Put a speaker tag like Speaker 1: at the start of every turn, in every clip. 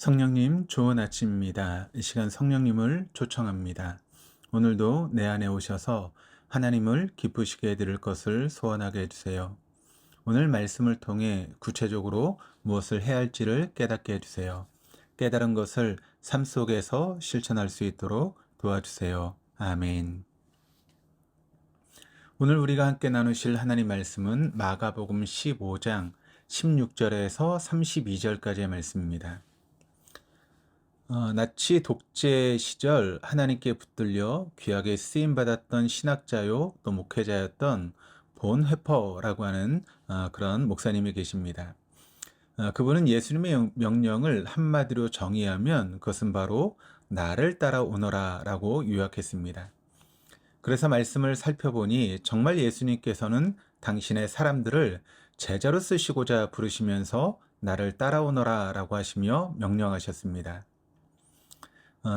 Speaker 1: 성령님, 좋은 아침입니다. 이 시간 성령님을 초청합니다. 오늘도 내 안에 오셔서 하나님을 기쁘시게 해드릴 것을 소원하게 해주세요. 오늘 말씀을 통해 구체적으로 무엇을 해야 할지를 깨닫게 해주세요. 깨달은 것을 삶 속에서 실천할 수 있도록 도와주세요. 아멘. 오늘 우리가 함께 나누실 하나님 말씀은 마가복음 15장 16절에서 32절까지의 말씀입니다. 나치 독재 시절 하나님께 붙들려 귀하게 쓰임받았던 신학자요 또 목회자였던 본 회퍼라고 하는 그런 목사님이 계십니다. 그분은 예수님의 명령을 한마디로 정의하면 그것은 바로 나를 따라오너라 라고 요약했습니다. 그래서 말씀을 살펴보니 정말 예수님께서는 당신의 사람들을 제자로 쓰시고자 부르시면서 나를 따라오너라 라고 하시며 명령하셨습니다.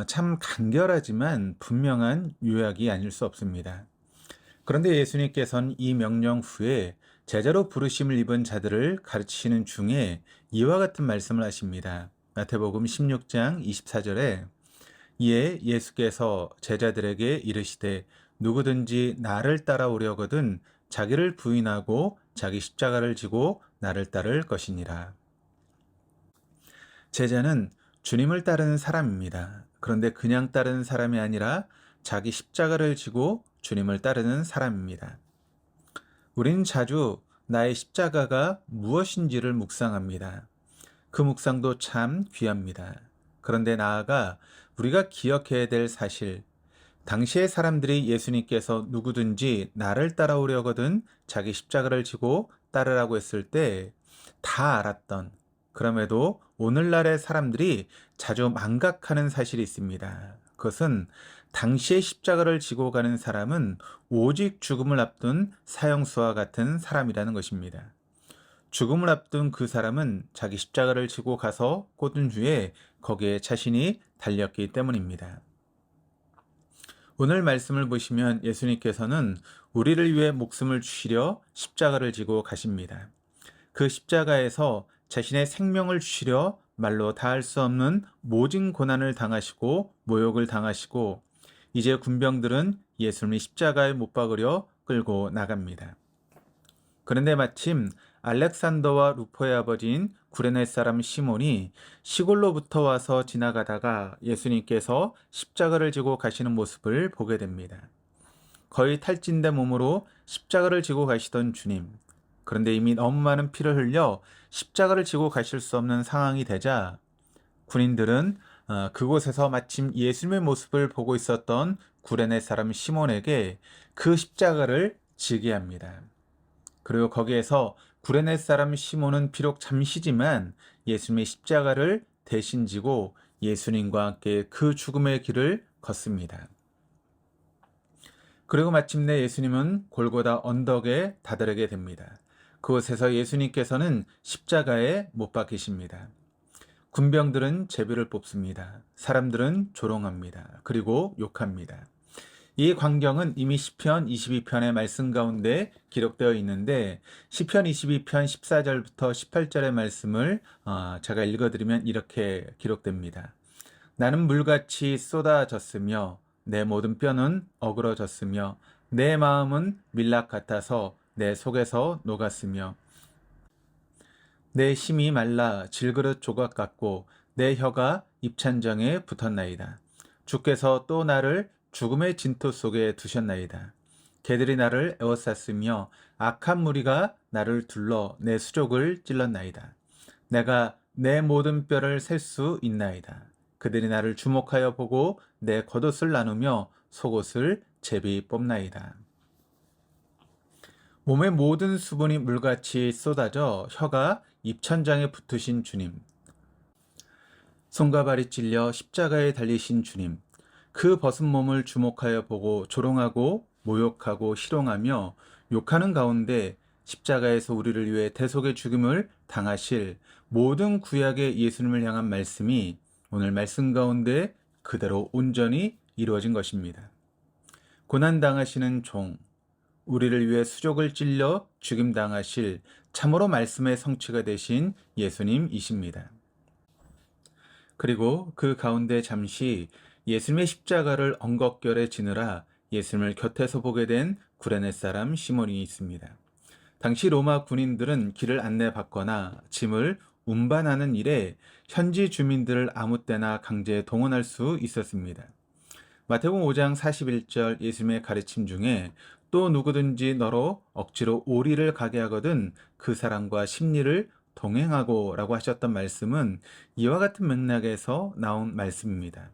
Speaker 1: 참 간결하지만 분명한 요약이 아닐 수 없습니다. 그런데 예수님께서는 이 명령 후에 제자로 부르심을 입은 자들을 가르치시는 중에 이와 같은 말씀을 하십니다. 마태복음 16장 24절에 이에 예수께서 제자들에게 이르시되 누구든지 나를 따라오려거든 자기를 부인하고 자기 십자가를 지고 나를 따를 것이니라. 제자는 주님을 따르는 사람입니다. 그런데 그냥 따르는 사람이 아니라 자기 십자가를 지고 주님을 따르는 사람입니다. 우리는 자주 나의 십자가가 무엇인지를 묵상합니다. 그 묵상도 참 귀합니다. 그런데 나아가 우리가 기억해야 될 사실, 당시의 사람들이 예수님께서 누구든지 나를 따라오려거든 자기 십자가를 지고 따르라고 했을 때 다 알았던, 그럼에도 오늘날의 사람들이 자주 망각하는 사실이 있습니다. 그것은 당시의 십자가를 지고 가는 사람은 오직 죽음을 앞둔 사형수와 같은 사람이라는 것입니다. 죽음을 앞둔 그 사람은 자기 십자가를 지고 가서 꽂은 후에 거기에 자신이 달렸기 때문입니다. 오늘 말씀을 보시면 예수님께서는 우리를 위해 목숨을 주시려 십자가를 지고 가십니다. 그 십자가에서 자신의 생명을 주시려 말로 다할 수 없는 모진 고난을 당하시고 모욕을 당하시고 이제 군병들은 예수님이 십자가에 못 박으려 끌고 나갑니다. 그런데 마침 알렉산더와 루포의 아버지인 구레네 사람 시몬이 시골로부터 와서 지나가다가 예수님께서 십자가를 지고 가시는 모습을 보게 됩니다. 거의 탈진된 몸으로 십자가를 지고 가시던 주님. 그런데 이미 너무 많은 피를 흘려 십자가를 지고 가실 수 없는 상황이 되자 군인들은 그곳에서 마침 예수님의 모습을 보고 있었던 구레네 사람 시몬에게 그 십자가를 지게 합니다. 그리고 거기에서 구레네 사람 시몬은 비록 잠시지만 예수님의 십자가를 대신 지고 예수님과 함께 그 죽음의 길을 걷습니다. 그리고 마침내 예수님은 골고다 언덕에 다다르게 됩니다. 그곳에서 예수님께서는 십자가에 못 박히십니다. 군병들은 제비를 뽑습니다. 사람들은 조롱합니다. 그리고 욕합니다. 이 광경은 이미 시편 22편의 말씀 가운데 기록되어 있는데 시편 22편 14절부터 18절의 말씀을 제가 읽어드리면 이렇게 기록됩니다. 나는 물같이 쏟아졌으며 내 모든 뼈는 어그러졌으며 내 마음은 밀락 같아서 내 속에서 녹았으며 내 힘이 말라 질그릇 조각 같고 내 혀가 입찬정에 붙었나이다. 주께서 또 나를 죽음의 진토 속에 두셨나이다. 개들이 나를 에워쌌으며 악한 무리가 나를 둘러 내 수족을 찔렀나이다. 내가 내 모든 뼈를 셀 수 있나이다. 그들이 나를 주목하여 보고 내 겉옷을 나누며 속옷을 제비 뽑나이다. 몸의 모든 수분이 물같이 쏟아져 혀가 입천장에 붙으신 주님, 손과 발이 찔려 십자가에 달리신 주님, 그 벗은 몸을 주목하여 보고 조롱하고 모욕하고 희롱하며 욕하는 가운데 십자가에서 우리를 위해 대속의 죽음을 당하실 모든 구약의 예수님을 향한 말씀이 오늘 말씀 가운데 그대로 온전히 이루어진 것입니다. 고난당하시는 종, 우리를 위해 수족을 찔려 죽임당하실 참으로 말씀의 성취가 되신 예수님이십니다. 그리고 그 가운데 잠시 예수님의 십자가를 엉겁결에 지느라 예수님을 곁에서 보게 된 구레네 사람 시몬이 있습니다. 당시 로마 군인들은 길을 안내받거나 짐을 운반하는 일에 현지 주민들을 아무 때나 강제 동원할 수 있었습니다. 마태복음 5장 41절 예수님의 가르침 중에 또 누구든지 너로 억지로 오리를 가게 하거든 그 사람과 심리를 동행하고 라고 하셨던 말씀은 이와 같은 맥락에서 나온 말씀입니다.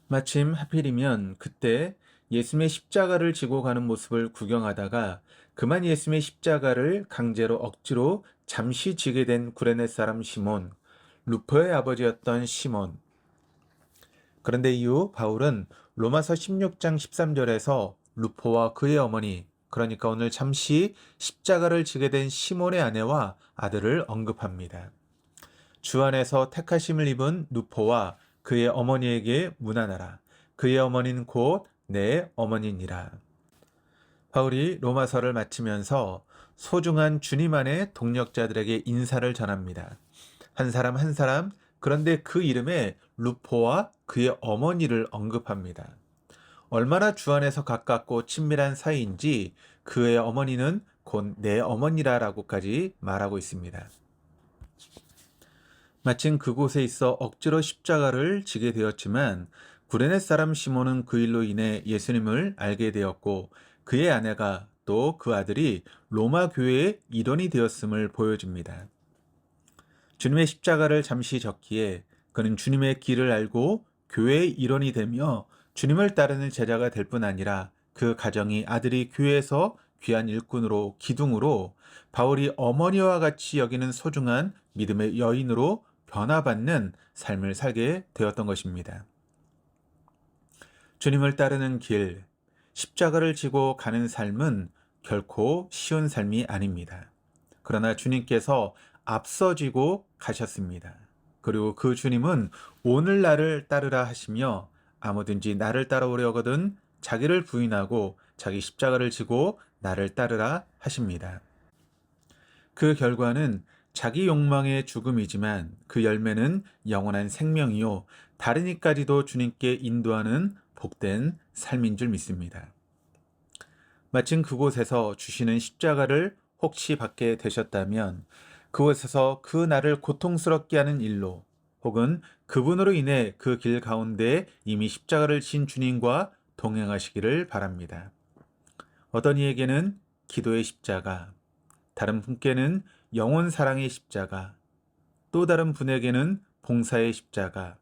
Speaker 1: 마침 하필이면 그때 예수님의 십자가를 지고 가는 모습을 구경하다가 그만 예수님의 십자가를 강제로 억지로 잠시 지게 된 구레네 사람 시몬, 루포의 아버지였던 시몬. 그런데 이후 바울은 로마서 16장 13절에서 루포와 그의 어머니, 그러니까 오늘 잠시 십자가를 지게 된 시몬의 아내와 아들을 언급합니다. 주 안에서 택하심을 입은 루포와 그의 어머니에게 문안하라. 그의 어머니는 곧 내 어머니니라. 바울이 로마서를 마치면서 소중한 주님 안의 동력자들에게 인사를 전합니다. 한 사람 한 사람, 그런데 그 이름에 루포와 그의 어머니를 언급합니다. 얼마나 주 안에서 가깝고 친밀한 사이인지 그의 어머니는 곧 내 어머니라라고까지 말하고 있습니다. 마침 그곳에 있어 억지로 십자가를 지게 되었지만 구레네 사람 시몬은 그 일로 인해 예수님을 알게 되었고 그의 아내가 또 그 아들이 로마 교회의 일원이 되었음을 보여줍니다. 주님의 십자가를 잠시 졌기에 그는 주님의 길을 알고 교회의 일원이 되며 주님을 따르는 제자가 될 뿐 아니라 그 가정이 아들이 교회에서 귀한 일꾼으로 기둥으로 바울이 어머니와 같이 여기는 소중한 믿음의 여인으로 변화받는 삶을 살게 되었던 것입니다. 주님을 따르는 길, 십자가를 지고 가는 삶은 결코 쉬운 삶이 아닙니다. 그러나 주님께서 앞서지고 가셨습니다. 그리고 그 주님은 오늘 나를 따르라 하시며 아무든지 나를 따라오려거든 자기를 부인하고 자기 십자가를 지고 나를 따르라 하십니다. 그 결과는 자기 욕망의 죽음이지만 그 열매는 영원한 생명이요 다른 이까지도 주님께 인도하는 복된 삶인 줄 믿습니다. 마침 그곳에서 주시는 십자가를 혹시 받게 되셨다면 그곳에서 그 나를 고통스럽게 하는 일로 혹은 그분으로 인해 그 길 가운데 이미 십자가를 진 주님과 동행하시기를 바랍니다. 어떤 이에게는 기도의 십자가, 다른 분께는 영혼 사랑의 십자가, 또 다른 분에게는 봉사의 십자가,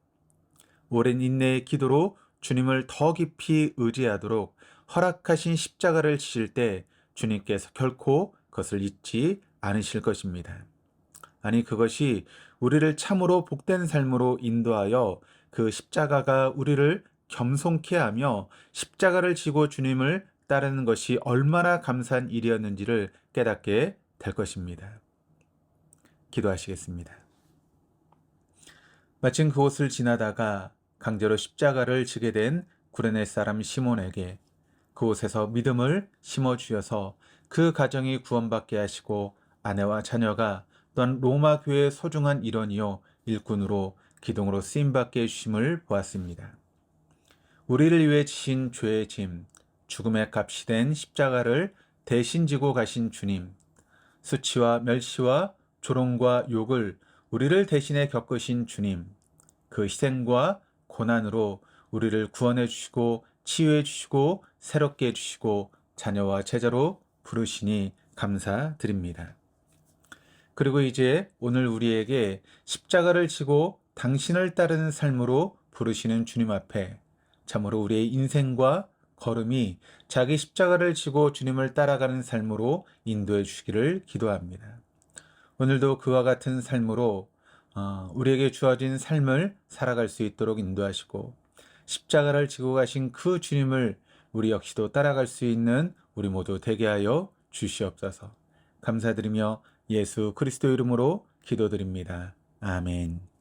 Speaker 1: 오랜 인내의 기도로 주님을 더 깊이 의지하도록 허락하신 십자가를 지실 때 주님께서 결코 그것을 잊지 않으실 것입니다. 아니 그것이 우리를 참으로 복된 삶으로 인도하여 그 십자가가 우리를 겸손케 하며 십자가를 지고 주님을 따르는 것이 얼마나 감사한 일이었는지를 깨닫게 될 것입니다. 기도하시겠습니다. 마침 그곳을 지나다가 강제로 십자가를 지게 된 구레네 사람 시몬에게 그곳에서 믿음을 심어주셔서 그 가정이 구원받게 하시고 아내와 자녀가 또한 로마 교회의 소중한 일원이요 일꾼으로 기둥으로 쓰임받게 해주심을 보았습니다. 우리를 위해 지신 죄의 짐, 죽음의 값이 된 십자가를 대신 지고 가신 주님, 수치와 멸시와 조롱과 욕을 우리를 대신해 겪으신 주님, 그 희생과 고난으로 우리를 구원해 주시고 치유해 주시고 새롭게 해 주시고 자녀와 제자로 부르시니 감사드립니다. 그리고 이제 오늘 우리에게 십자가를 지고 당신을 따르는 삶으로 부르시는 주님 앞에 참으로 우리의 인생과 걸음이 자기 십자가를 지고 주님을 따라가는 삶으로 인도해 주시기를 기도합니다. 오늘도 그와 같은 삶으로 우리에게 주어진 삶을 살아갈 수 있도록 인도하시고 십자가를 지고 가신 그 주님을 우리 역시도 따라갈 수 있는 우리 모두 되게 하여 주시옵소서. 감사드리며 예수 그리스도 이름으로 기도드립니다. 아멘.